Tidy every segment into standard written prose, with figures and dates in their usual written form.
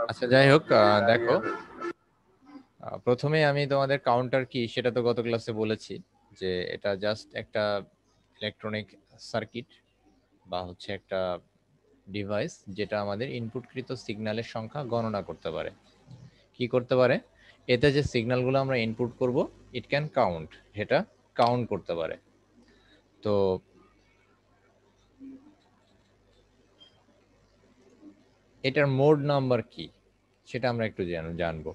আচ্ছা যাই হোক, দেখো প্রথমে আমি তোমাদের কাউন্টার কি সেটা তো গত ক্লাসে বলেছি যে এটা জাস্ট একটা ইলেকট্রনিক সার্কিট বা হচ্ছে একটা ডিভাইস যেটা আমাদের ইনপুটকৃত সিগন্যালের সংখ্যা গণনা করতে পারে। কি করতে পারে? এতে যে সিগন্যালগুলো আমরা ইনপুট করব ইট ক্যান কাউন্ট, এটা কাউন্ট করতে পারে। তো এটার মোড নাম্বার কি সেটা আমরা একটু জানবো।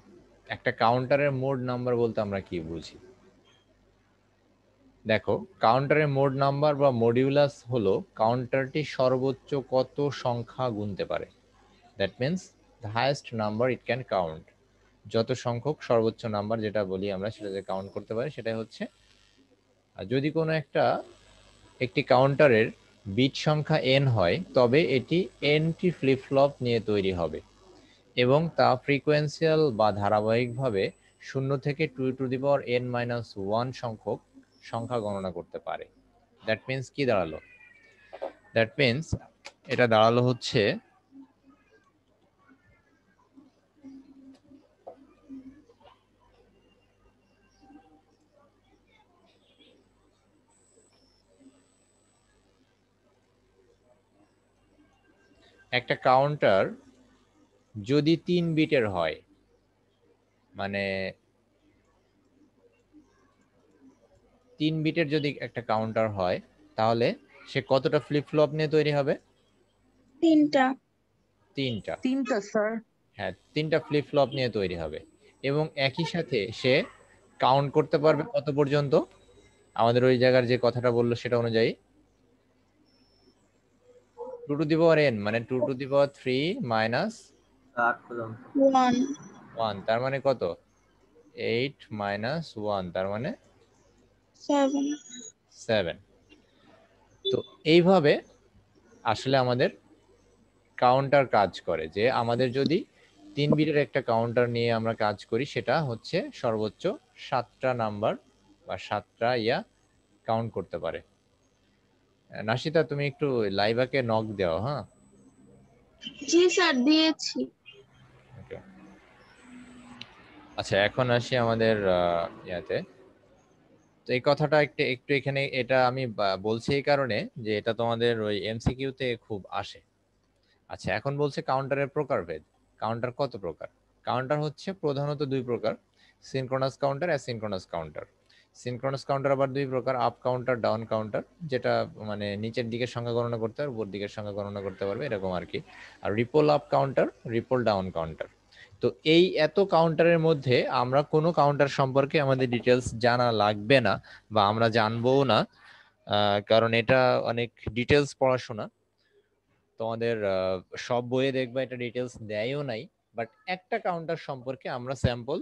একটা কাউন্টারের মোড নাম্বার বলতে আমরা কি বুঝি? দেখো, কাউন্টারের মোড নাম্বার বা মডিউলাস হলো কাউন্টারটি সর্বোচ্চ কত সংখ্যা গুনতে পারে। That means the highest number it can count. যত সংখ্যক সর্বোচ্চ নাম্বার যেটা বলি আমরা সেটা যে কাউন্ট করতে পারে সেটাই হচ্ছে। আর যদি কোনো একটি কাউন্টারের বিট সংখ্যা n হয় তবে এটি nটি ফ্লিপ ফ্লপ নিয়ে তৈরি হবে এবং তা ফ্রিকোয়েন্সিয়াল বা ধারাবাহিকভাবে 0 থেকে 2n-1 সংখ্যক সংখ্যা গণনা করতে পারে। দ্যাট মিনস কি দাঁড়ালো? দ্যাট মিনস এটা দাঁড়ালো হচ্ছে একটা কাউন্টার যদি 3 বিটের হয়, মানে 3 বিটের যদি একটা কাউন্টার হয় তাহলে সে কতটা ফ্লিপ ফ্লপ নিয়ে তৈরি হবে? তিনটা। তিনটা স্যার। হ্যাঁ, 3টা ফ্লিপ ফ্লপ নিয়ে তৈরি হবে এবং একই সাথে সে কাউন্ট করতে পারবে কত পর্যন্ত? আমাদের ওই জায়গার যে কথাটা বললো সেটা অনুযায়ী 2n মানে 2 মাইনাস 1, তার মানে কত? 8 মাইনাস 1 তার মানে 7। তো এইভাবে আসলে আমাদের কাউন্টার কাজ করে, যে আমাদের যদি 3 বিটের একটা কাউন্টার নিয়ে আমরা কাজ করি সেটা হচ্ছে সর্বোচ্চ 7টা নাম্বার বা 7টা কাউন্ট করতে পারে। নাশিতা, তুমি একটু লাইভাকে নক দাও। হ্যাঁ, জি স্যার, দিয়েছি। আচ্ছা, এখন আসি আমাদের ইয়াতে। তো এই কথাটা একটু একটু এখানে এটা আমি বলছি এই কারণে যে এটা তোমাদের ওই এমসিকিউতে খুব আসে। আচ্ছা, এখন বলছে কাউন্টারের প্রকারভেদ। কাউন্টার কত প্রকার? কাউন্টার হচ্ছে প্রধানত 2 প্রকার, synchronous counter, asynchronous counter. Synchronous counter আবার 2 প্রকার, আপ কাউন্টার, ডাউন কাউন্টার, যেটা মানে নিচের দিকের সংখ্যা গণনা করতে পারবে, উপর দিকের সংখ্যা গণনা করতে পারবে, এরকম আর কি। আর ripple up counter, ripple down counter. তো এই এত কাউন্টারের মধ্যে আমরা কোনো কাউন্টার সম্পর্কে আমাদের ডিটেলস জানা লাগবে না বা আমরা জানবও না, কারণ এটা অনেক ডিটেলস পড়াশোনা। তোমাদের সব বইয়ে দেখবা এটা ডিটেলস দেয়ও নাই। বাট একটা কাউন্টার সম্পর্কে আমরা স্যাম্পল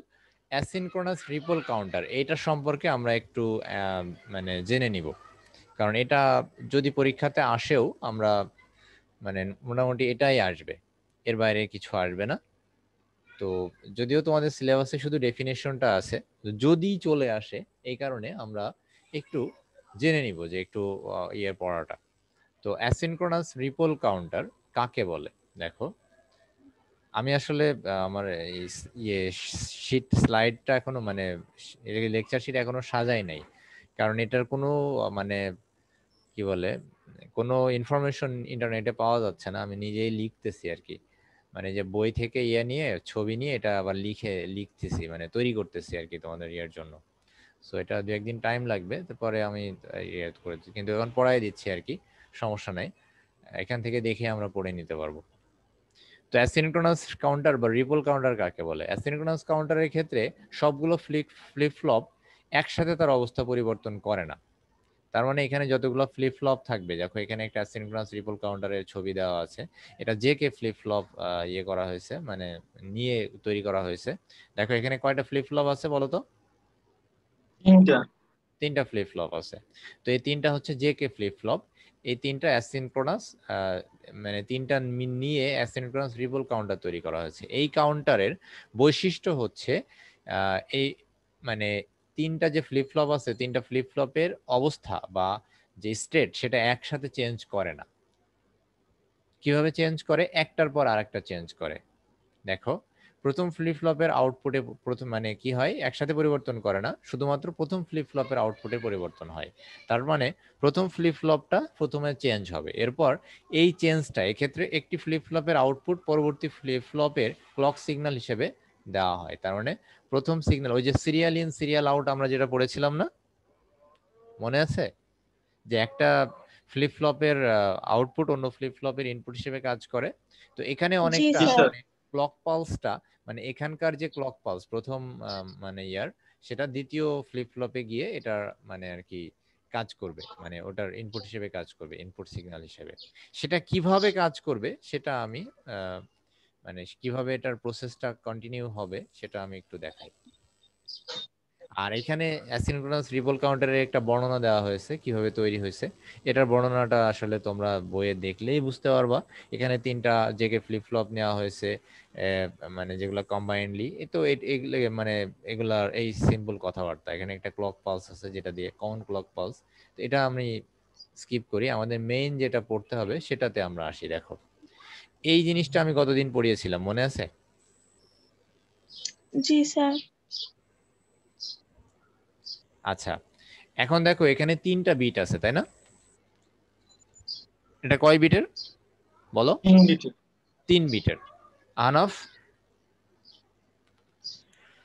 অ্যাসিনক্রোনাস রিপল কাউন্টার এইটা সম্পর্কে আমরা একটু মানে জেনে নিব, কারণ এটা যদি পরীক্ষাতে আসেও আমরা মানে মোটামুটি এটাই আসবে, এর বাইরে কিছু আসবে না। তো যদিও তোমাদের সিলেবাসে শুধু ডেফিনেশনটা আছে, যদি চলে আসে এই কারণে আমরা একটু জেনে নিব যে একটু পড়াটা। তো অ্যাসিনক্রোনাস রিপল কাউন্টার কাকে বলে? দেখো, আমি আসলে আমার এই শীট স্লাইডটা এখনো মানে লেকচার শীট এখনো সাজাই নাই, কারণ এটার কোনো মানে কি বলে কোনো ইনফরমেশন ইন্টারনেটে পাওয়া যাচ্ছে না। আমি নিজেই লিখতেছি আর কি, মানে যে বই থেকে নিয়ে ছবি নিয়ে এটা আবার লিখতেছি, মানে তৈরি করতেছি আর কি তোমাদের জন্য। সো এটা 2-1 দিন টাইম লাগবে, তারপরে আমি করেছি, কিন্তু এখন পড়াই দিচ্ছি আর কি, সমস্যা নাই। এখান থেকে দেখে আমরা পড়ে নিতে পারবো। তো অ্যাসিনক্রোনাস কাউন্টার বা রিপল কাউন্টার কাকে বলে? অ্যাসিনক্রোনাস কাউন্টারের ক্ষেত্রে সবগুলো ফ্লিপ ফ্লপ একসাথে তার অবস্থা পরিবর্তন করে না। তার মানে এখানে যতগুলো ফ্লিপ ফ্লপ থাকবে, দেখো এখানে একটা অ্যাসিনক্রোনাস রিপল কাউন্টারের ছবি দেওয়া আছে, এটা যে কে ফ্লিপ ফ্লপ করা হয়েছে, মানে নিয়ে তৈরি করা হয়েছে। দেখো এখানে কয়টা ফ্লিপ ফ্লপ আছে বলো তো? 3টা ফ্লিপ ফ্লপ আছে। তো এই 3টা হচ্ছে যে কে ফ্লিপ ফ্লপ। এই 3টা অ্যাসিনক্রোনাস, মানে 3টা নিয়ে অ্যাসিনক্রোনাস রিপল কাউন্টার তৈরি করা হয়েছে। এই কাউন্টারের বৈশিষ্ট্য হচ্ছে এই মানে 3টা যে ফ্লিপ ফ্লপ আছে, 3টা ফ্লিপ ফ্লপের অবস্থা বা যে স্টেট সেটা একসাথে চেঞ্জ করে না। কিভাবে চেঞ্জ করে? একটার পর আরেকটা চেঞ্জ করে। দেখো, প্রথম ফ্লিপ ফ্লপের আউটপুটে প্রথম মানে কি হয়, একসাথে পরিবর্তন করে না, শুধুমাত্র প্রথম ফ্লিপ ফ্লপের আউটপুটে পরিবর্তন হয়। তার মানে প্রথম ফ্লিপ ফ্লপটা প্রথমে চেঞ্জ হবে, এরপর এই চেঞ্জটা এক্ষেত্রে একটি ফ্লিপ ফ্লপের আউটপুট পরবর্তী ফ্লিপ ফ্লপের ক্লক সিগন্যাল হিসেবে দেওয়া হয়। তার মানে প্রথম সিগন্যাল, ওই যে সিরিয়াল ইন সিরিয়াল আউট আমরা যেটা পড়েছিলাম না, মনে আছে? যে একটা ফ্লিপ ফ্লপের আউটপুট অন্য ফ্লিপ ফ্লপের ইনপুট হিসেবে কাজ করে। তো এখানে জি অনেকটা স্যার। মানে ক্লক পালসটা, মানে এখানকার যে ক্লক পালস প্রথম মানে ইয়ার, সেটা দ্বিতীয় ফ্লিপ ফ্লপে গিয়ে এটা মানে আর কি কাজ করবে, মানে ওটার ইনপুট হিসেবে কাজ করবে, ইনপুট সিগন্যাল হিসেবে। সেটা কিভাবে কাজ করবে সেটা আমি মানে কিভাবে এটার প্রসেসটা কন্টিনিউ হবে সেটা আমি একটু দেখাই। আর এখানে অ্যাসিনক্রোনাস রিপল কাউন্টারের একটা বর্ণনা দেওয়া হয়েছে কিভাবে তৈরি হয়েছে। এটার বর্ণনাটা আসলে তোমরা বইয়ে দেখলেই বুঝতে পারবা। এখানে তিনটা জেকে ফ্লিপ ফ্লপ নেওয়া হয়েছে, মানে যেগুলো কম্বাইন্ডলি, তো এগুলো মানে এগুলার এই সিম্পল কথাবার্তা। এখানে একটা ক্লক পালস আছে যেটা দিয়ে কমন ক্লক পালস, তো এটা আমি স্কিপ করি, আমাদের মেইন যেটা পড়তে হবে সেটাতে আমরা আসি। দেখো, এই জিনিসটা আমি কতদিন পড়িয়েছিলাম মনে আছে? জি স্যার। আচ্ছা, এখন দেখো এখানে তিনটা বিট আছে তাই না? এটা কয় বিটের বলো? 3 বিটের। আনফ?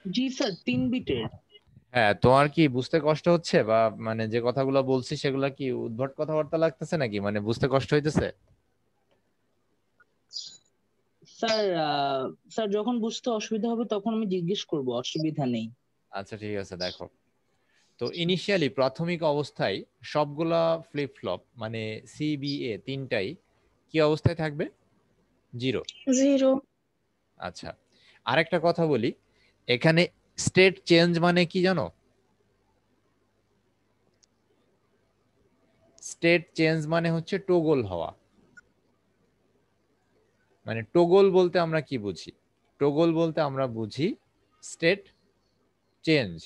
জি স্যার 3 বিটের। হ্যাঁ, তোমার কি বুঝতে কষ্ট হচ্ছে, বা মানে যে কথাগুলো বলছি সেগুলা কি উদ্ভট কথাবার্তা লাগতেছে নাকি, মানে বুঝতে কষ্ট হইতেছে? স্যার স্যার যখন বুঝতে অসুবিধা হবে তখন আমি জিজ্ঞেস করব, অসুবিধা নেই। আচ্ছা ঠিক আছে, দেখো। তো ইনিশিয়ালি প্রাথমিক অবস্থায় সবগুলা ফ্লিপ ফ্লপ মানে সিবিএ তিনটাই কি অবস্থায় থাকবে? 0। 0। আচ্ছা, আরেকটা কথা বলি, এখানে স্টেট চেঞ্জ মানে কি জানো? স্টেট চেঞ্জ মানে হচ্ছে টগল হওয়া। মানে টগল বলতে আমরা কি বুঝি? টগল বলতে আমরা বুঝি স্টেট চেঞ্জ।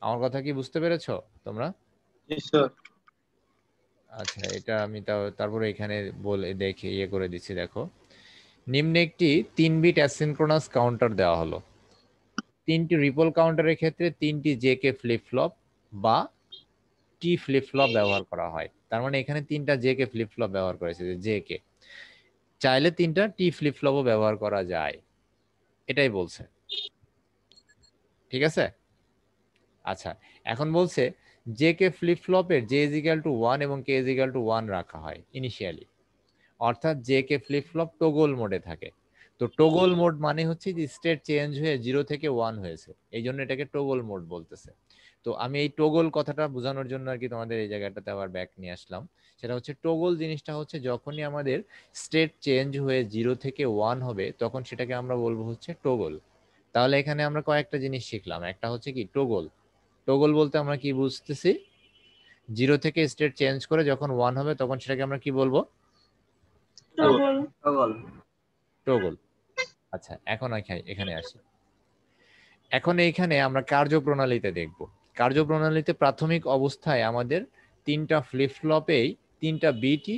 আমার কথা কি বুঝতে পেরেছো তোমরা? আচ্ছা, এটা আমি তারপরে এখানে বলে দেখে ইয়ে করে দিচ্ছি। দেখো, নিম্নে একটি 3 বিট অ্যাসিনক্রোনাস কাউন্টার দেওয়া হলো। 3টি রিপল কাউন্টারের ক্ষেত্রে 3টি জেকে ফ্লিপ ফ্লপ বা টি ফ্লিপ ফ্লপ ব্যবহার করা হয়। তার মানে এখানে 3টা জেকে ফ্লিপ ফ্লপ ব্যবহার করেছে, জেকে চাইলে 3টা টি ফ্লিপ ফ্লপও ব্যবহার করা যায়, এটাই বলছে। ঠিক আছে? আচ্ছা, এখন বলছে জে কে ফ্লিপ ফ্লপের জে ইজ ইকুয়াল টু 1 এবং কে ইজ ইকুয়াল টু 1 রাখা হয় ইনিশিয়ালি, অর্থাৎ J K flip flop toggle মোডে থাকে। তো টগল মোড মানে হচ্ছে যে স্টেট চেঞ্জ হয়ে 0 থেকে 1 হয়েছে, এই জন্য এটাকে টগল মোড বলতেছে। তো আমি এই টগল কথাটা বোঝানোর জন্য আর কি তোমাদের এই জায়গাটাতে আবার ব্যাক নিয়ে আসলাম। সেটা হচ্ছে টগল জিনিসটা হচ্ছে যখনই আমাদের স্টেট চেঞ্জ হয়ে 0 থেকে 1 হবে তখন সেটাকে আমরা বলবো হচ্ছে টগল। তাহলে এখানে আমরা কয়েকটা জিনিস শিখলাম। একটা হচ্ছে কি টগল, টগল বলতে আমরা কি বুঝতেছি? 0 থেকে স্টেট চেঞ্জ করে যখন 1 হবে তখন সেটাকে আমরা কি বলবো? টগল। টগল। আচ্ছা, এখন এখানে আসি। এখন এইখানে আমরা কার্যপ্রণালীতে দেখব। কার্যপ্রণালীতে প্রাথমিক অবস্থায় আমাদের 3টা ফ্লিপ ফ্লপেই 3টা বিটই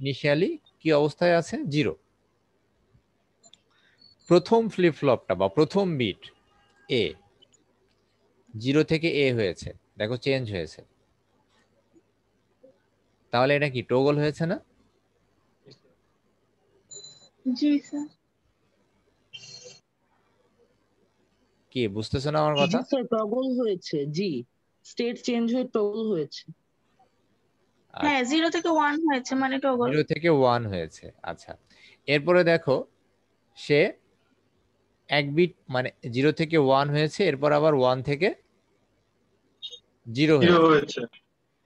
ইনিশিয়ালি কি অবস্থায় আছে? 0। প্রথম ফ্লিপ ফ্লপটা বা প্রথম বিট এ 0 থেকে এ হয়েছে, দেখো চেঞ্জ হয়েছে, তাহলে এটা কি টগল হয়েছে না? জি স্যার। কি বুঝতেছো না আমার জি কথা? স্যার টগল হয়েছে, জি স্টেট চেঞ্জ হয়ে টগল হয়েছে। হ্যাঁ, 0 থেকে 1 হয়েছে মানে টগল। 0 থেকে 1 হয়েছে। আচ্ছা, এরপরে দেখো সে এক বিট মানে 0 থেকে 1 হয়েছে, এরপর আবার 1 থেকে 0 হয়েছে।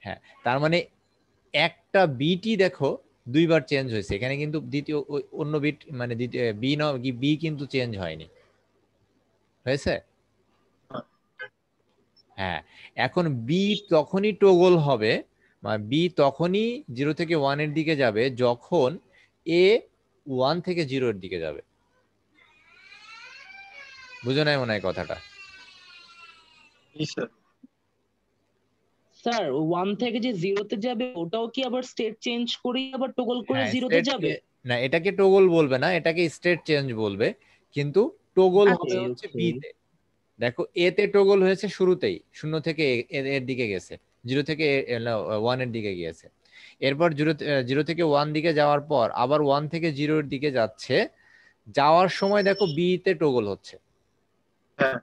হ্যাঁ, তার মানে একটা বিটই দেখো দুইবার চেঞ্জ হয়েছে এখানে, কিন্তু দ্বিতীয় অন্য বিট মানে দ্বিতীয় বি ন বি কিন্তু চেঞ্জ হয়নি, হয়েছে? হ্যাঁ, এখন বি তখনই টগল হবে, মানে বি তখনই 0 থেকে 1 এর দিকে যাবে যখন এ 1 থেকে 0 এর দিকে যাবে। বুঝো নাই মনে হয় কথাটা? স্যার 1 থেকে যে 0 তে যাবে ওটাও কি আবার স্টেট চেঞ্জ করে আবার টগল করে হ্যাঁ 0 তে স্টেট, যাবে? না এটাকে টগল বলবে না, এটাকে স্টেট চেঞ্জ বলবে, কিন্তু টগল হবে ওকে হচ্ছে ওকে। বি তে। দেখো এ তে টগল হয়েছে শুরুতেই, 0 থেকে এর দিকে গেছে, 0 থেকে 1 এর দিকে গিয়েছে। এরপর 0 থেকে 1 দিকে যাওয়ার পর আবার 1 থেকে 0 এর দিকে যাচ্ছে, যাওয়ার সময় দেখো বি তে টগল হচ্ছে। হ্যাঁ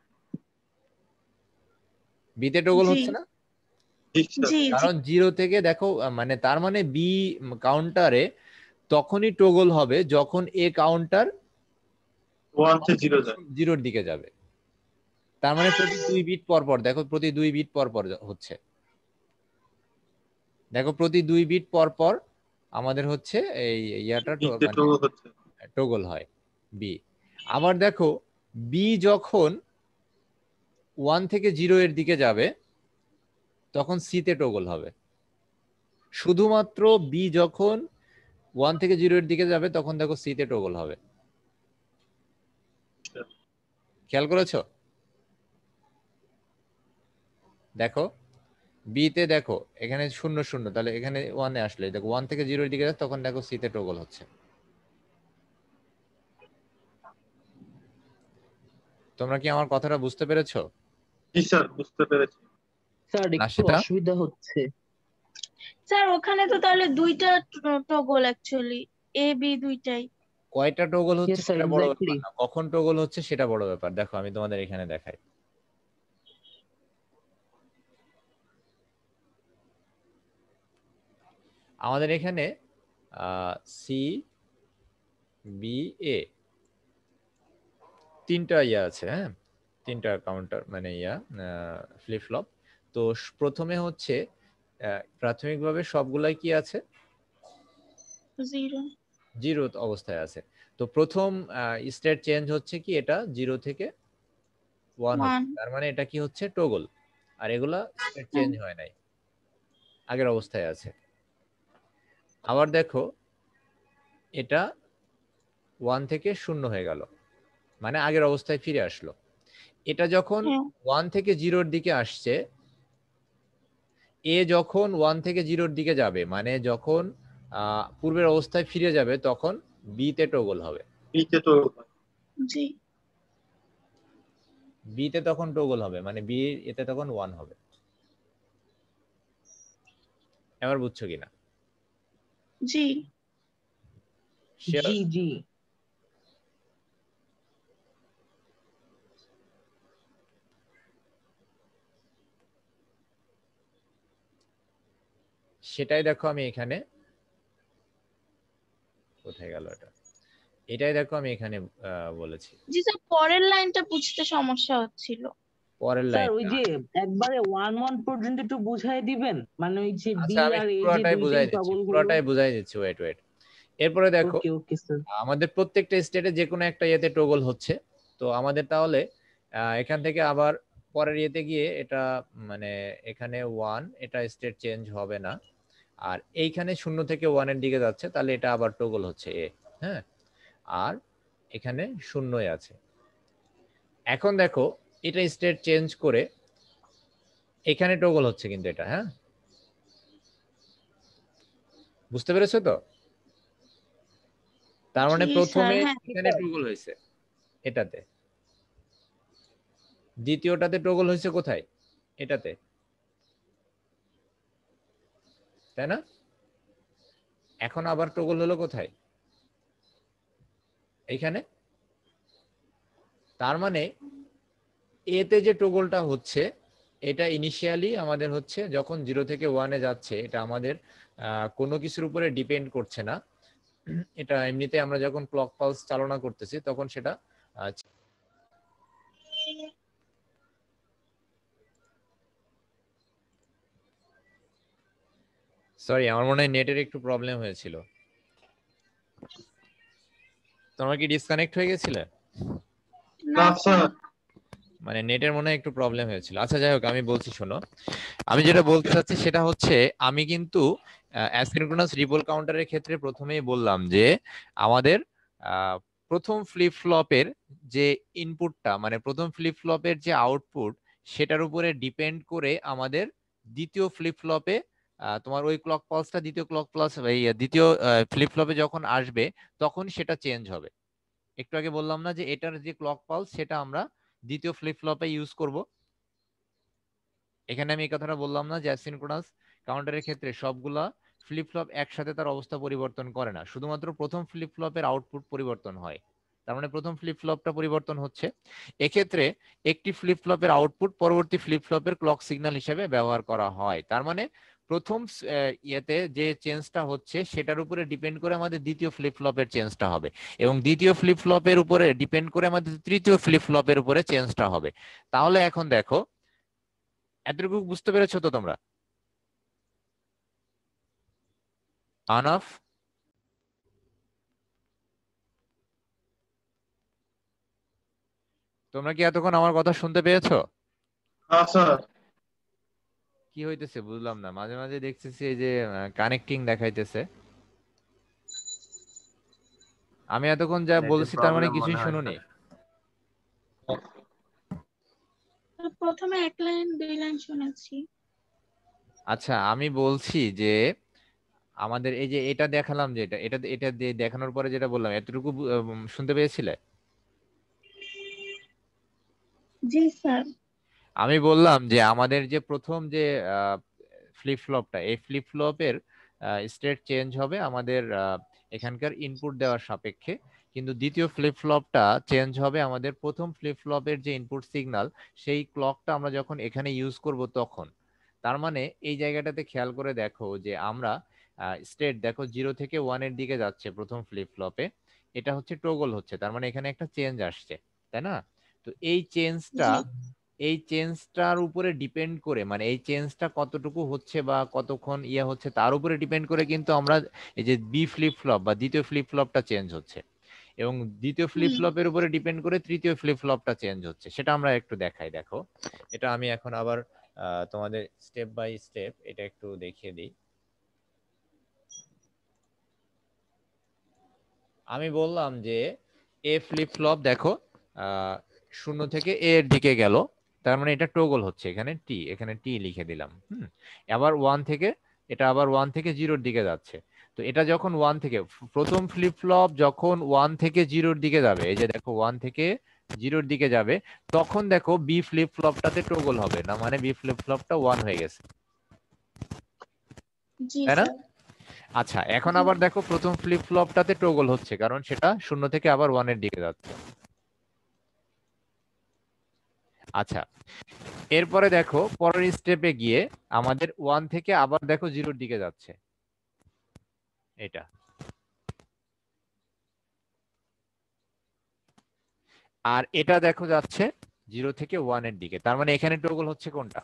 বি তে টগল জি হচ্ছে না, জি স্যার। জি জি কারণ 0 থেকে দেখো মানে তার মানে বি কাউন্টারে তখনই টগল হবে যখন এ কাউন্টার 1 থেকে 0 যায়। 0 দিকে যাবে। তার মানে প্রতি 2 বিট পর পর, দেখো প্রতি 2 বিট পর পর হচ্ছে, দেখো প্রতি 2 বিট পর পর আমাদের হচ্ছে এই ইয়াটা বিতে মানে টগল হচ্ছে। টগল হয় বি। আবার দেখো বি যখন 1 থেকে 0 এর দিকে যাবে তখন সি তে টগল হবে। শুধুমাত্র বি যখন 1 থেকে 0 এর দিকে যাবে তখন দেখো সি তে টগল হবে। খেয়াল করেছো? দেখো বি তে দেখো এখানে 0 0, তাহলে এখানে 1 এ আসলে দেখো 1 থেকে 0 এর দিকে যাচ্ছে, তখন দেখো সি তে টগল হচ্ছে। তোমরা কি আমার কথাটা বুঝতে পেরেছো? জি স্যার বুঝতে পেরেছি। স্যার না একটু সেটা অসুবিধা হচ্ছে। স্যার ওখানে তো তাহলে দুইটা টগল অ্যাকচুয়ালি, এ বি দুইটাই। কয়টা টগল হচ্ছে ইয়েস স্যার সেটা বড় ব্যাপার এক্স্যাক্টলি। না, কখন টগল হচ্ছে সেটা বড় ব্যাপার। দেখো আমি তোমাদের এখানে দেখাই। আমাদের এখানে সি বি এ তিনটা ইয়া আছে, হ্যাঁ তিনটা কাউন্টার মানে ইয়া ফ্লিপ ফ্লপ। তো প্রথমে হচ্ছে প্রাথমিকভাবে সবগুলাই কি আছে, 0 জিরো অবস্থায় আছে। তো প্রথম স্টেট চেঞ্জ হচ্ছে কি, এটা 0 থেকে 1 হচ্ছে, 1। তার মানে এটা কি হচ্ছে টগল। আর এগুলা স্টেট চেঞ্জ হয় নাই, আগের অবস্থায় আছে। আবার দেখো এটা 1 থেকে 0 হয়ে গেল, মানে আগের অবস্থায় ফিরে আসলো। এটা যখন হ্যাঁ 1 থেকে 0 এর দিকে আসছে, এ যখন 1 থেকে 0 এর দিকে যাবে মানে যখন পূর্বের অবস্থায় ফিরে যাবে তখন বি তে টগল হবে। বিতে টগল হয়। জি বি তে তখন টগল হবে মানে বি এতে তখন 1 হবে। এবার বুঝছো কিনা? জি জি জি। সেটাই দেখো আমি এখানে, কোথায় গেল এটা, এটাই দেখো আমি এখানে বলেছি। জি স্যার, পরের লাইনটা বুঝতে সমস্যা হচ্ছিল। পরের স্যার ওই লাইনটা, যে একবারে 1 1 পর্যন্ত একটু বুঝাই দিবেন, মানে ওই যে আচ্ছা বি আমি আর এ যে পুরোটাই দুইটাই বুঝাই দিচ্ছি, টগল হলো। পুরোটাই বুঝাই দিচ্ছি, ওয়েট ওয়েট। এরপরে দেখো ওকে ওকে স্যার। আমাদের প্রত্যেকটা স্টেটে যে কোনো একটা ইয়েতে টগল হচ্ছে। তো আমাদের তাহলে এখান থেকে আবার পরের ইয়েতে গিয়ে এটা মানে এখানে 1, এটা স্টেট চেঞ্জ হবে না। আর এইখানে 0 থেকে 1 এর দিকে যাচ্ছে, তাহলে এটা আবার টগল হচ্ছে এ, হ্যাঁ। আর এখানে শূন্যই আছে। এখন দেখো এটা স্টেট চেঞ্জ করে এখানে টগল হচ্ছে কিন্তু এটা, হ্যাঁ বুঝতে পেরেছো তো? তার মানে জি স্যার, প্রথমে হ্যাঁ এখানে টগল হয়েছে এটাতে, দ্বিতীয়টাতে টগল হয়েছে কোথায়, এটাতে, তাই না? এখন আবার টগল হলো কোথায়, এইখানে। তার মানে এতে যে টগলটা হচ্ছে এটা ইনিশিয়ালি আমাদের হচ্ছে যখন 0 থেকে 1 এ যাচ্ছে, এটা আমাদের কোনো কিছুর উপরে ডিপেন্ড করছে না। এটা এমনিতে আমরা যখন ক্লক পালস চালনা করতেছি তখন সেটা সরি আমার মনে হয় নেটের একটু প্রবলেম হয়েছিল। তোমরা কি ডিসকানেক্ট হয়ে গেছিলে? না না স্যার। স্যার। মানে নেটের মনে হয় একটু প্রবলেম হয়েছিল। আচ্ছা যাই হোক, আমি বলছি শোনো, আমি যেটা বলতে চাচ্ছি সেটা হচ্ছে আমি কিন্তু অ্যাসিনক্রোনাস রিপল কাউন্টারের ক্ষেত্রে প্রথমেই বললাম যে আমাদের প্রথম ফ্লিপ ফ্লপের যে ইনপুটটা মানে প্রথম ফ্লিপ ফ্লপের যে আউটপুট সেটার উপরে ডিপেন্ড করে আমাদের দ্বিতীয় ফ্লিপ ফ্লপে তোমার ওই ক্লক পালসটা দ্বিতীয় ক্লক পালস দ্বিতীয় ফ্লিপ ফ্লপে যখন আসবে তখন সেটা চেঞ্জ হবে। একটু আগে বললাম না যে এটার যে ক্লক পালস সেটা আমরা দ্বিতীয় ফ্লিপ ফ্লপে ইউজ করব। এখানে আমি এই কথাটা বললাম না যে অ্যাসিনক্রোনাস কাউন্টারের ক্ষেত্রে সবগুলা ফ্লিপ ফ্লপ একসাথে তার অবস্থা পরিবর্তন করে না, শুধুমাত্র প্রথম ফ্লিপ ফ্লপের আউটপুট পরিবর্তন হয়। তার মানে প্রথম ফ্লিপ ফ্লপটা পরিবর্তন হচ্ছে, এক্ষেত্রে একটি ফ্লিপ ফ্লপের আউটপুট পরবর্তী ফ্লিপ ফ্লপের ক্লক সিগন্যাল হিসেবে ব্যবহার করা হয়। তার মানে প্রথম ইয়েতে যে চেঞ্জটা হচ্ছে সেটার উপরে ডিপেন্ড করে আমাদের দ্বিতীয় ফ্লিপ ফ্লপের চেঞ্জটা হবে, এবং দ্বিতীয় ফ্লিপ ফ্লপের উপরে ডিপেন্ড করে আমাদের তৃতীয় ফ্লিপ ফ্লপের উপরে চেঞ্জটা হবে। তাহলে এখন দেখো, এতটুকু বুঝতে পেরেছো তো তোমরা? আনাফ, তোমরা কি এতক্ষণ আমার কথা শুনতে পেয়েছো? হ্যাঁ স্যার। কি হইতেছে বুঝলাম না, মাঝে মাঝে দেখতেছি এই যে কানেক্টিং দেখাইতেছে। আমি এতক্ষণ যা বলছি তার মানে কিছুই শুনুনি। প্রথমে 1 লাইন 2 লাইন শুনেছি। আচ্ছা, আমি বলছি যে আমাদের এই যে এটা দেখালাম, যে এটা এটা এটা দিয়ে দেখানোর পরে যেটা বললাম এতটুকু শুনতে পেয়েছিলে? জি স্যার। আমি বললাম যে আমাদের যে প্রথম যে ফ্লিপ ফ্লপটা, এই ফ্লিপ ফ্লপের স্টেট চেঞ্জ হবে আমাদের এখানকার ইনপুট দেওয়ার সাপেক্ষে, কিন্তু দ্বিতীয় ফ্লিপ ফ্লপটা চেঞ্জ হবে আমাদের প্রথম ফ্লিপ ফ্লপের যে ইনপুট সিগন্যাল সেই ক্লকটা আমরা যখন এখানে ইউজ করব তখন। তার মানে এই জায়গাটাতে খেয়াল করে দেখো যে আমরা স্টেট দেখো 0 থেকে 1 এর দিকে যাচ্ছে প্রথম ফ্লিপ ফ্লপে, এটা হচ্ছে টগল হচ্ছে, তার মানে এখানে একটা চেঞ্জ আসছে, তাই না? তো এই চেঞ্জটার উপরে ডিপেন্ড করে, মানে এই চেঞ্জটা কতটুকু হচ্ছে বা কতক্ষণ হচ্ছে তার উপরে ডিপেন্ড করে কিন্তু আমরা এই যে বি ফ্লিপ ফ্লপ বা দ্বিতীয় ফ্লিপ ফ্লপটা চেঞ্জ হচ্ছে, এবং দ্বিতীয় ফ্লিপ ফ্লপের উপরে ডিপেন্ড করে তৃতীয় ফ্লিপ ফ্লপটা চেঞ্জ হচ্ছে। সেটা আমরা একটু দেখাই, দেখো। এটা আমি এখন আবার তোমাদের স্টেপ বাই স্টেপ এটা একটু দেখিয়ে দিই। আমি বললাম যে এ ফ্লিপ ফ্লপ দেখো 0 থেকে এ এর দিকে গেল, তার মানে এটা টগল হচ্ছে, এখানে টি লিখে দিলাম। আবার 1 থেকে এটা আবার 1 থেকে 0 দিকে যাচ্ছে। তো এটা যখন 1 থেকে প্রথম ফ্লিপ ফ্লপ যখন 1 থেকে 0 দিকে যাবে, এই যে দেখো 1 থেকে 0 দিকে যাবে, তখন দেখো বি ফ্লিপ ফ্লপটাতে টগল হবে না, মানে বি ফ্লিপ ফ্লপটা 1 হয়ে গেছে, জি তাই না? স্যার। আচ্ছা, এখন আবার দেখো প্রথম ফ্লিপ ফ্লপটাতে টগল হচ্ছে, কারণ সেটা 0 থেকে আবার 1 এর দিকে যাচ্ছে। আচ্ছা, এরপরে দেখো পরের স্টেপে গিয়ে আমাদের 1 থেকে আবার দেখো 0 এর দিকে যাচ্ছে, এটা। আর এটা দেখো যাচ্ছে 0 থেকে 1 এর দিকে, তার মানে এখানে টগল হচ্ছে কোনটা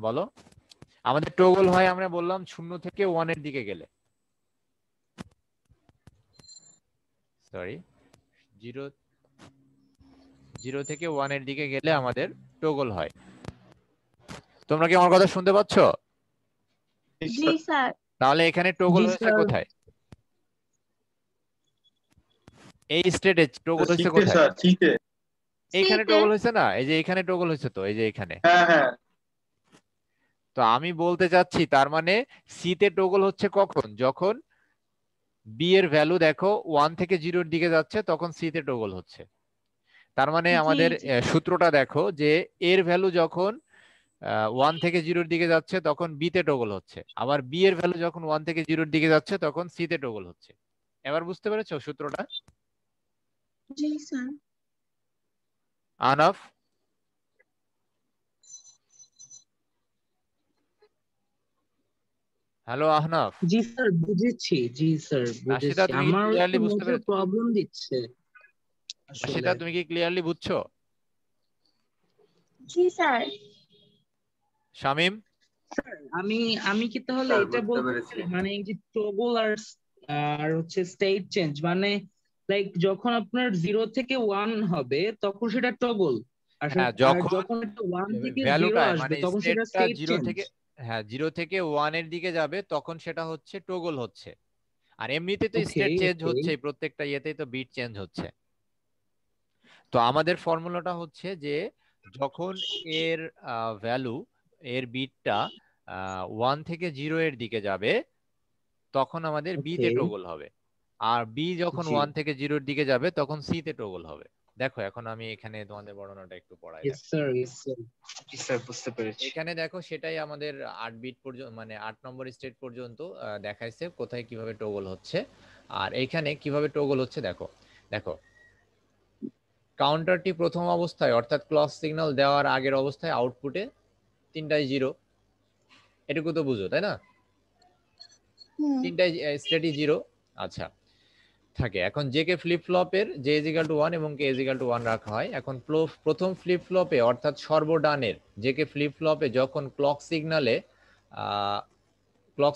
বলো? আমাদের টগল হয়, আমরা বললাম 0 থেকে 1 এর দিকে গেলে, সরি 0 থেকে 1 এর দিকে গেলে আমাদের টগল হয়। তোমরা কি আমার কথা শুনতে পাচ্ছ? জি স্যার। তাহলে এখানে টগল জি হয়েছে স্যার। কোথায়? এই স্টেটে টগল হয়েছে চিতে কোথায়? স্যার, চিতে। এইখানে সিতে। টগল হয়েছে না, এই যে এখানে টগল হয়েছে, তো এই যে এখানে। হ্যাঁ হ্যাঁ। তো আমি বলতে চাচ্ছি তার মানে সি তে টগল হচ্ছে কখন? যখন বি এর ভ্যালু দেখো 1 থেকে 0 এর দিকে যাচ্ছে, তখন সি তে টগল হচ্ছে। তার মানে জি আমাদের জি। সূত্রটা দেখো যে এর ভ্যালু যখন 1 থেকে 0 এর দিকে যাচ্ছে তখন বি তে টগল হচ্ছে, আবার বি এর ভ্যালু যখন 1 থেকে 0 এর দিকে যাচ্ছে তখন সি তে টগল হচ্ছে। এবার বুঝতে পেরেছো সূত্রটা? জি স্যার। আনাফ, হ্যালো আহনাফ, জি স্যার বুঝেছি, জি স্যার রাশিদা বুঝেছি, তুমি কি আমার একটু ক্লিয়ারলি বুঝতে নেটে পেরেছো? প্রবলেম দিচ্ছে আসলে। রাশিদা তুমি কি ক্লিয়ারলি বুঝছো? জি স্যার। শামিম, স্যার আমি আমি কি তাহলে স্যার এটা বুঝতে বলতে পেরেছি। পারি, মানে এই যে টগল আর আর হচ্ছে স্টেট চেঞ্জ, মানে লাইক যখন আপনার 0 থেকে 1 হবে তখন সেটা টগল, আর হ্যাঁ আর যখন যখন একটা 1 থেকে 0 ভ্যালুটা আসবে মানে তখন সেটা স্টেটটা স্টেট 0 চেঞ্জ। থেকে, হ্যাঁ 0 থেকে 1 এর দিকে যাবে তখন সেটা হচ্ছে টগল হচ্ছে। আর এমনিতে তো ওকে স্টেট চেঞ্জ ওকে। হচ্ছে, প্রত্যেকটা ইয়েতেই তো বিট চেঞ্জ হচ্ছে। তো আমাদের ফর্মুলাটা হচ্ছে যে যখন এর ভ্যালু এর বিটটা 1 থেকে 0 এর দিকে যাবে তখন আমাদের বি তে ওকে, টগল হবে, আর বি যখন জি, 1 থেকে 0 এর দিকে যাবে তখন সি তে টগল হবে। দেখো এখন আমি এখানে তোমাদের বর্ণনাটা একটু পড়াই। ইয়েস স্যার, ইয়েস স্যার, জি স্যার, বুঝতে পেরেছি। এখানে দেখো সেটাই আমাদের 8 বিট পর্যন্ত মানে 8 নম্বর স্টেট পর্যন্ত দেখাইছে কোথায় কিভাবে টগল হচ্ছে। আর এইখানে কিভাবে টগল হচ্ছে দেখো, দেখো কাউন্টারটি প্রথম অবস্থায় অর্থাৎ ক্লক সিগন্যাল দেওয়ার আগের অবস্থায় আউটপুটে তিনটাই জিরো, এটুকু তো বুঝো তাই না? হুম তিনটাই স্টেটই জিরো। আচ্ছা থাকে। এখন জে কে ফ্লিপ ফ্লপের জে ইজ ইকাল টু 1 এবং কে ইজ ইকাল টু 1 রাখা হয়। এখন প্রথম ফ্লিপ ফ্লপে অর্থাৎ সর্বডানের জে কে ফ্লিপ ফ্লপে যখন ক্লক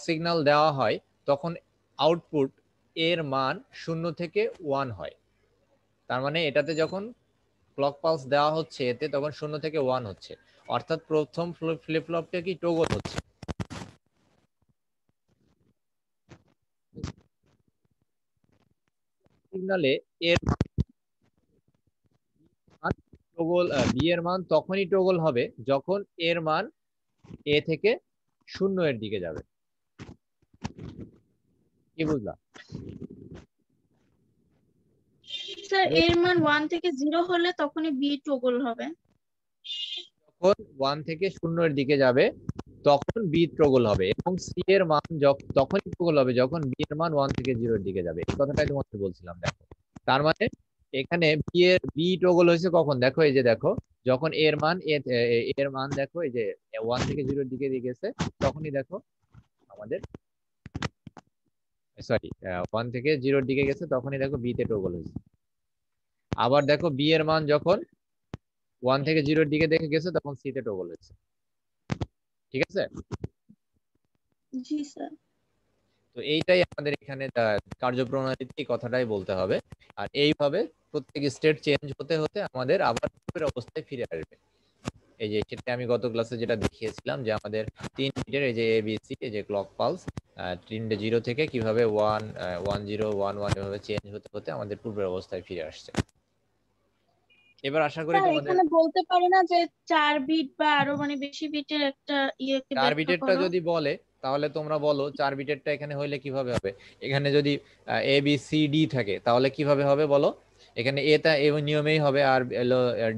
সিগন্যাল দেওয়া হয় তখন আউটপুট এর মান 0 থেকে 1 হয়। তার মানে এটাতে যখন ক্লক পালস দেওয়া হচ্ছে এতে তখন 0 থেকে 1 হচ্ছে, অর্থাৎ প্রথম ফ্লিপ ফ্লপটা কি টগল হচ্ছে। সিগন্যালে এর মান টগল বি এর মান তখনই টগল হবে যখন এর মান এ থেকে 0 এর দিকে যাবে। কি বুঝলা? স্যার এর মান 1 থেকে 0 হলে তখনই বি টগল হবে। যখন 1 থেকে 0 এর দিকে যাবে তখন বি টগল হবে, এবং সি এর মান তখনই টগল হবে যখন বি এর মান 1 থেকে 0 এর দিকে যাবে। এই কথাটাই তোমাকে বলছিলাম। দেখো তার মানে এখানে বি টগল হয়েছে কখন, দেখো এই যে দেখো যখন এর মান দেখো এই যে 1 থেকে 0 এর দিকে গেছে তখনই দেখো আমাদের সরি 1 থেকে 0 এর দিকে গেছে তখনই দেখো বি তে টগল হয়েছে। আবার দেখো বি এর মান যখন 1 থেকে 0 এর দিকে দেখে গেছে তখন সি তে টগল হয়েছে। ঠিক আছে? জি স্যার। তো এইটাই আমাদের এখানে কার্যপ্রণালীতে এই কথাটাই বলতে হবে। আর এইভাবে প্রত্যেক স্টেট চেঞ্জ হতে হতে আমাদের আবার পূর্বের অবস্থায় ফিরে আসবে। এই যে সেটা আমি গত ক্লাসে যেটা দেখিয়েছিলাম যে আমাদের 3 বিটের এই যে এবিসি এই যে ক্লক পালস 3 জিরো থেকে কিভাবে 1 1 0 1 1 এভাবে চেঞ্জ হতে হতে আমাদের পূর্বের অবস্থায় ফিরে আসছে। এবার আশা করি স্যার তোমাদের এখানে বলতে পারে না যে 4 বিট বা আরো মানে বেশি বিটের একটা ইয়েকে 4 ব্যাখ্যা বিটেরটা করো। যদি বলে তাহলে তোমরা বলো 4 বিটেরটা এখানে হইলে কিভাবে হবে। এখানে যদি এ বি সি ডি থাকে তাহলে কিভাবে হবে বলো। এখানে এ টা এই নিয়মেই হবে, আর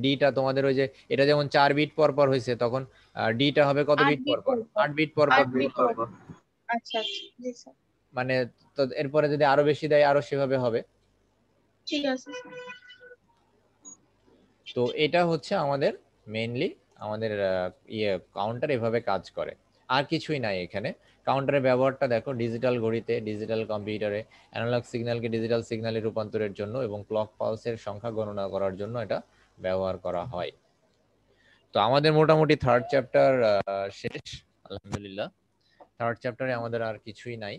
ডি টা তোমাদের ওই যে এটা যেমন 4 বিট পর পর হয়েছে তখন ডি টা হবে কত 8 বিট পর বিট পর, পর পর। 8 বিট পর পর 8 হবে। বিট পর পর। আচ্ছা আচ্ছা জি স্যার। মানে তো এরপরে যদি আরো বেশি দেয় আরো সেভাবে হবে। ঠিক আছে স্যার। তো এটা হচ্ছে আমাদের মেইনলি আমাদের কাউন্টার এভাবে কাজ করে, আর কিছুই নাই এখানে। কাউন্টারের ব্যবহারটা দেখো ডিজিটাল ঘড়িতে, ডিজিটাল কম্পিউটারে অ্যানালগ সিগন্যালকে ডিজিটাল সিগন্যালে রূপান্তরের জন্য এবং ক্লক পালসের সংখ্যা গণনা করার জন্য এটা ব্যবহার করা হয়। তো আমাদের মোটামুটি থার্ড চ্যাপ্টার শেষ আলহামদুলিল্লাহ। থার্ড চ্যাপ্টারে আমাদের আর কিছুই নাই।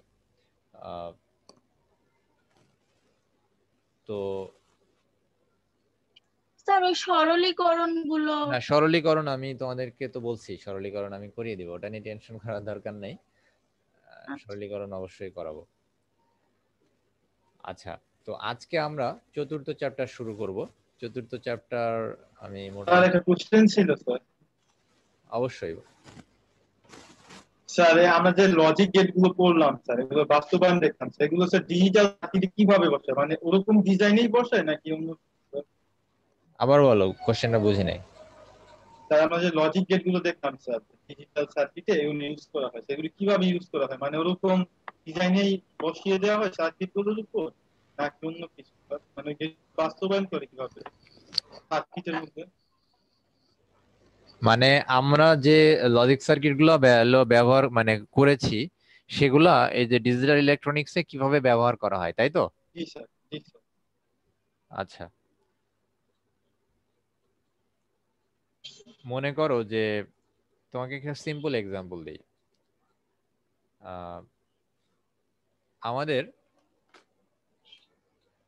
আহ, তো স্যার ওই সরলীকরণ গুলো। হ্যাঁ, সরলীকরণ আমি তোমাদেরকে তো বলছি, সরলীকরণ আমি করিয়ে দিব, ওটা নিয়ে টেনশন করার দরকার নেই। আচ্ছা সরলীকরণ অবশ্যই করাবো। আচ্ছা, তো আজকে আমরা চতুর্থ চ্যাপ্টার শুরু করব। চতুর্থ চ্যাপ্টার আমি স্যার মোটামুটি একটা কোশ্চেন ছিল স্যার। অবশ্যই স্যার আমরা যে লজিক গেট গুলো পড়লাম স্যার, এগুলো বাস্তবায়ন দেখলাম স্যার, এগুলো স্যার ডিজিটাল সার্কিটে কিভাবে বসে, মানে ওরকম ডিজাইনেই বসে নাকি অন্য কিছু, স্যার? আবার বলো, কোশ্চেনটা বুঝি নাই। স্যার আমরা যে লজিক গেট গুলো দেখলাম স্যার ডিজিটাল সার্কিটে এগুলো ইউজ করা হয়, সেগুলো কিভাবে ইউজ করা হয়, মানে ওরকম ডিজাইনেই বসিয়ে দেওয়া হয় সার্কিট গুলোর উপর নাকি অন্য কিছু স্যার? মানে gate বাস্তবায়ন করে কিভাবে সার্কিটের মধ্যে? মানে আমরা যে লজিক সার্কিট গুলো ব্যবহার মানে করেছি সেগুলা এই যে ডিজিটাল ইলেকট্রনিক্সে কিভাবে ব্যবহার করা হয় তাই তো? জি স্যার, জি স্যার। আচ্ছা, মনে করো যে তোমাকে একটা সিম্পল এক্সাম্পল দিই। আহ, আমাদের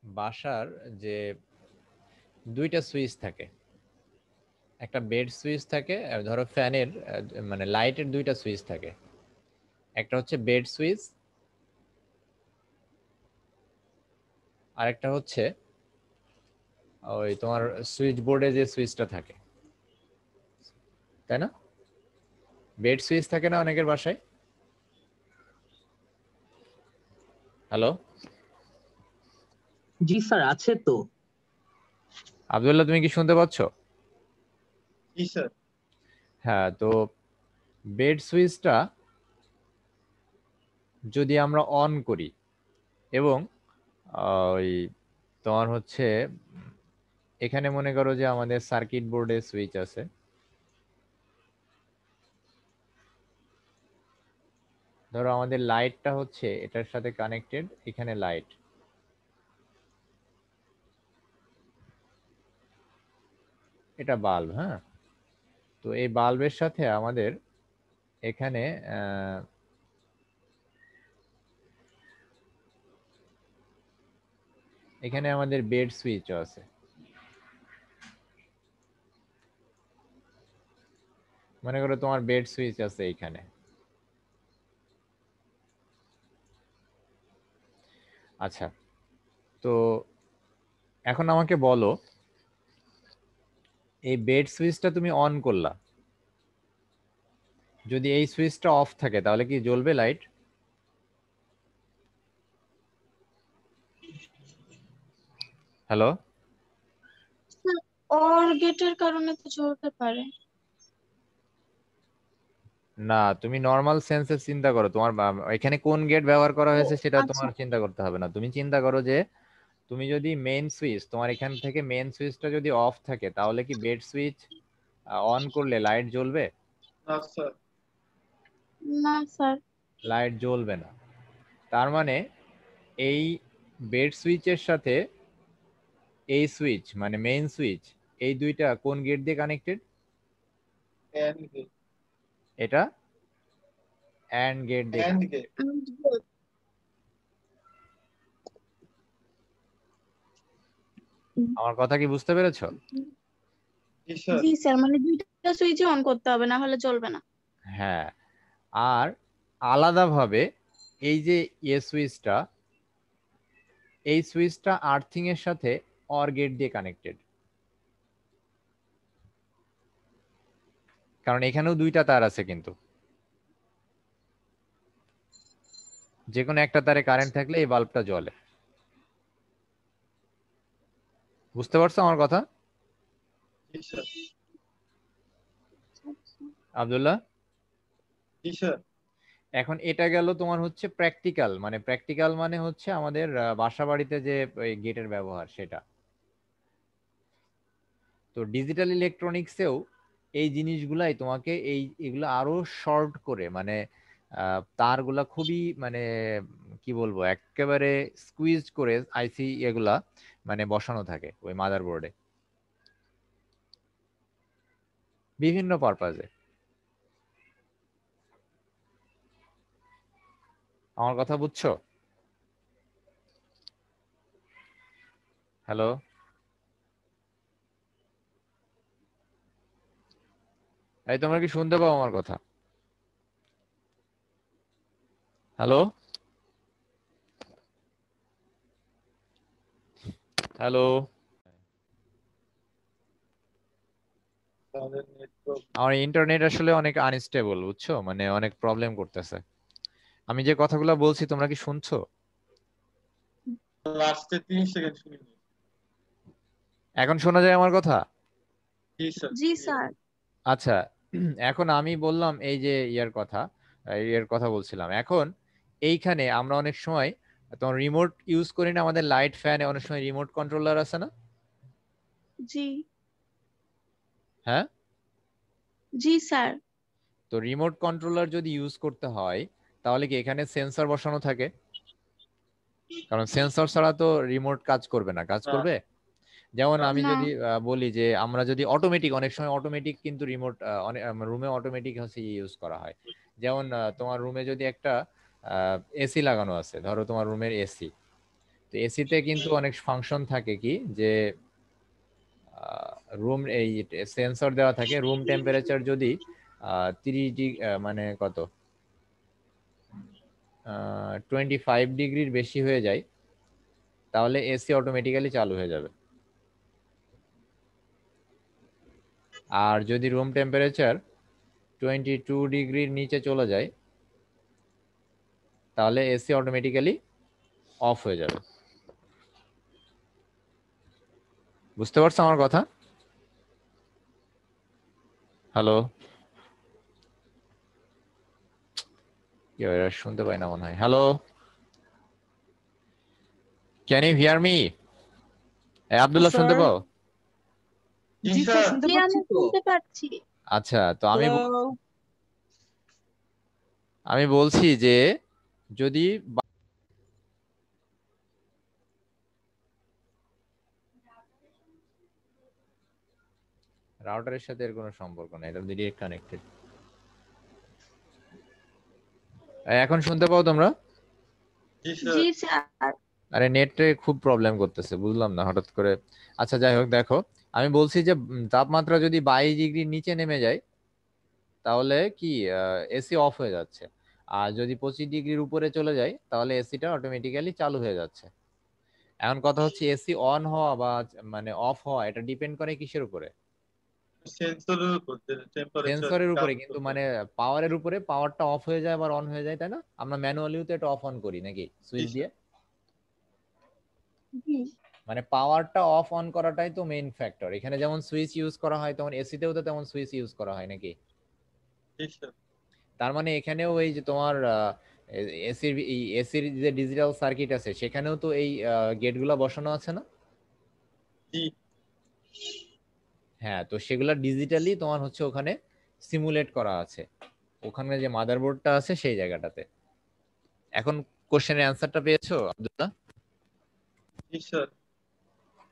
বাসার যে দুইটা সুইচ থাকে, একটা বেড সুইচ থাকে আর ধরো ফ্যানের মানে লাইটের দুইটা সুইচ থাকে। একটা হচ্ছে বেড সুইচ আর একটা হচ্ছে ওই তোমার সুইচ বোর্ডে যে সুইচটা থাকে। তাই না? বেড সুইচ থাকে না অনেকের বাসায়? হ্যালো জি স্যার, আছে তো। আব্দুল্লাহ, তুমি কি শুনতে পাচ্ছ? জি স্যার। হ্যাঁ, তো বেড সুইচটা যদি আমরা অন করি এবং ওই তোমার হচ্ছে এখানে মনে করো যে আমাদের সার্কিট বোর্ডে সুইচ আছে, ধরো আমাদের লাইটটা হচ্ছে এটার সাথে কানেক্টেড, এখানে লাইট, এটা বাল্ব। হ্যাঁ, তো এই বাল্বের সাথে আমাদের এখানে এখানে আমাদের বেড সুইচ আছে। মনে করো তোমার বেড সুইচ আছে এইখানে। আচ্ছা, তো এখন আমাকে বলো, এই বেড সুইচটা তুমি অন করলা, যদি এই সুইচটা অফ থাকে তাহলে কি জ্বলবে লাইট? হ্যালো, অর গেটের কারণে তো জ্বলতে পারে। না তুমি নর্মাল সেন্সে চিন্তা করো, তোমার এখানে কোন গেট ব্যবহার করা ও হয়েছে সেটা আচ্ছা। তোমার চিন্তা করতে হবে না। তুমি চিন্তা করো যে তুমি যদি মেইন সুইচ, তোমার এখান থেকে মেইন সুইচটা যদি অফ থাকে তাহলে কি বেড সুইচ অন করলে লাইট জ্বলবে? না স্যার। না স্যার। লাইট জ্বলবে না। তার মানে এই বেড সুইচের সাথে এই সুইচ মানে মেইন সুইচ, এই দুইটা কোন গেট দিয়ে কানেক্টেড? And gate. এটা অ্যান্ড গেট দিয়ে এন্ড connected। গেট। আমার কথা কি বুঝতে পেরেছো? জি স্যার। জি স্যার, মানে দুইটা সুইচই অন করতে হবে, না হলে চলবে না। হ্যাঁ, আর আলাদাভাবে এই যে সুইচটা, এই সুইচটা আর্থিং এর সাথে অর গেট দিয়ে কানেক্টেড, কারণ এখানেও দুইটা তার আছে, কিন্তু যে কোনো একটা তারে কারেন্ট থাকলে এই বাল্বটা জ্বলে। বুঝতে পারছো আমার কথা জি স্যার। আব্দুল্লাহ? জি স্যার। এখন এটা গেল তোমার হচ্ছে প্র্যাকটিক্যাল, মানে প্র্যাকটিক্যাল মানে হচ্ছে আমাদের বাসা বাড়িতে যে গেটের ব্যবহার সেটা। তো ডিজিটাল ইলেকট্রনিক্সেও এই জিনিসগুলাই তোমাকে এগুলো আরো শর্ট করে, মানে তারগুলা খুবই মানে কি বলবো একেবারে স্কুইজ করে আইসি এগুলা মানে বসানো থাকে ওই মাদারবোর্ডে বিভিন্ন পারপাজে। আমার কথা বুঝছো? হ্যালো, এই তোমরা কি শুনতে পাও আমার কথা? হ্যালো, হ্যালো, তাহলে নেটওয়ার্ক। আমার ইন্টারনেট আসলে অনেক আনস্টেবল, বুঝছো, মানে অনেক প্রবলেম করতেছে। আমি যে কথাগুলো বলছি তোমরা কি শুনছো? লাস্টে 30 সেকেন্ড শুনিনি। এখন শোনা যায় আমার কথা? জি স্যার। জি স্যার। আচ্ছা, এখন আমি বললাম এই যে ইয়ের কথা বলছিলাম। এখন এইখানে আমরা অনেক সময় তোমার রিমোট ইউজ করি না, আমাদের লাইট ফ্যানে অনেক সময় রিমোট কন্ট্রোলার আছে না? জি। হ্যাঁ, জি স্যার। তো রিমোট কন্ট্রোলার যদি ইউজ করতে হয় তাহলে কি এখানে সেন্সর বসানো থাকে? কারণ সেন্সর ছাড়া তো রিমোট কাজ করবে না, কাজ না। করবে? যেমন না। আমি না। যদি বলি যে আমরা যদি অটোমেটিক, অনেক সময় অটোমেটিক কিন্তু রিমোট অনেক রুমে অটোমেটিক হচ্ছে ইউজ করা হয়। যেমন তোমার রুমে যদি একটা এসি লাগানো আছে, ধরো তোমার রুমের এসি, তো এসিতে কিন্তু অনেক ফাংশন থাকে কি যে রুম এই সেন্সর দেওয়া থাকে, রুম টেম্পারেচার যদি 30 মানে কত 25 ডিগ্রির বেশি হয়ে যায় তাহলে এসি অটোমেটিক্যালি চালু হয়ে যাবে। আর যদি রুম টেম্পারেচার 22 ডিগ্রির নিচে চলে যায়, তাহলে এসি অটোমেটিক্যালি অফ হয়ে যাবে। বুঝতে পারছো আমার কথা? হ্যালো, কেউ এরা শুনতে পায় না মনে হয়। Hello, can you hear me? Abdullah শুনতে স্যার পাও? জি স্যার শুনতে জি পাচ্ছি আমি তো। শুনতে পাচ্ছি। আচ্ছা, তো হ্যালো আমি বলছি যে যদি রাউটারের সাথে এর কোনো সম্পর্ক নেই, এটা ডিরেক্ট কানেক্টেড। এখন শুনতে পাও তোমরা? জি স্যার। জি স্যার। আরে নেটে খুব প্রবলেম করতেছে, বুঝলাম না হঠাৎ করে। আচ্ছা যাই হোক, দেখো আমি বলছি যে তাপমাত্রা যদি 22 ডিগ্রির নিচে নেমে যায় তাহলে কি এসি অফ হয়ে যাচ্ছে, আর যদি 25 ডিগ্রির উপরে চলে যায় তাহলে এসিটা অটোমেটিক্যালি চালু হয়ে যাচ্ছে। এখন কথা হচ্ছে এসি অন হওয়া বা মানে অফ হওয়া এটা ডিপেন্ড করে কিসের উপরে? সেন্সরের উপর টেম্পারেচার সেন্সরের উপরে, কাজ কিন্তু করবে। মানে পাওয়ারের উপরে, পাওয়ারটা অফ হয়ে যায় আবার অন হয়ে যায়, তাই না? আমরা ম্যানুয়ালিও তো এটা অফ অন করি নাকি জি সুইচ দিয়ে? স্যার। জি মানে পাওয়ারটা অফ অন করাটাই তো মেইন ফ্যাক্টর। এখানে যেমন সুইচ ইউজ করা হয় তেমন এসিতেও তো তেমন সুইচ ইউজ করা হয় নাকি? জি স্যার। তার মানে এখানেও এই যে তোমার এসির যে ডিজিটাল সার্কিট আছে সেখানেও তো এই গেটগুলো বসানো আছে না? জি হ্যাঁ, তো সেগুলা ডিজিটালি তোমার হচ্ছে ওখানে সিমুলেট করা আছে, ওখানে যে মাদারবোর্ডটা আছে সেই জায়গাটাতে। এখন কোশ্চেনের অ্যান্সারটা পেয়েছো আব্দুল্লাহ? জি স্যার।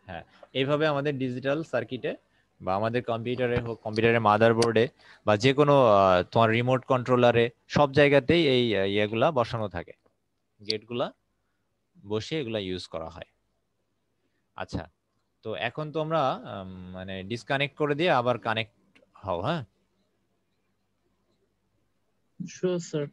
হ্যাঁ, এইভাবে আমাদের ডিজিটাল সার্কিটে বা আমাদের কম্পিউটারে হোক, কম্পিউটারের মাদারবোর্ডে বা যে কোনো তোমার রিমোট কন্ট্রোলারে সব জায়গাতেই এই ইয়েগুলা বসানো থাকে, গেটগুলা বসে এগুলা ইউজ করা হয়। আচ্ছা, তো এখন তোমরা মানে ডিসকানেক্ট করে দিয়ে আবার কানেক্ট হও, হ্যাঁ? Sure sir.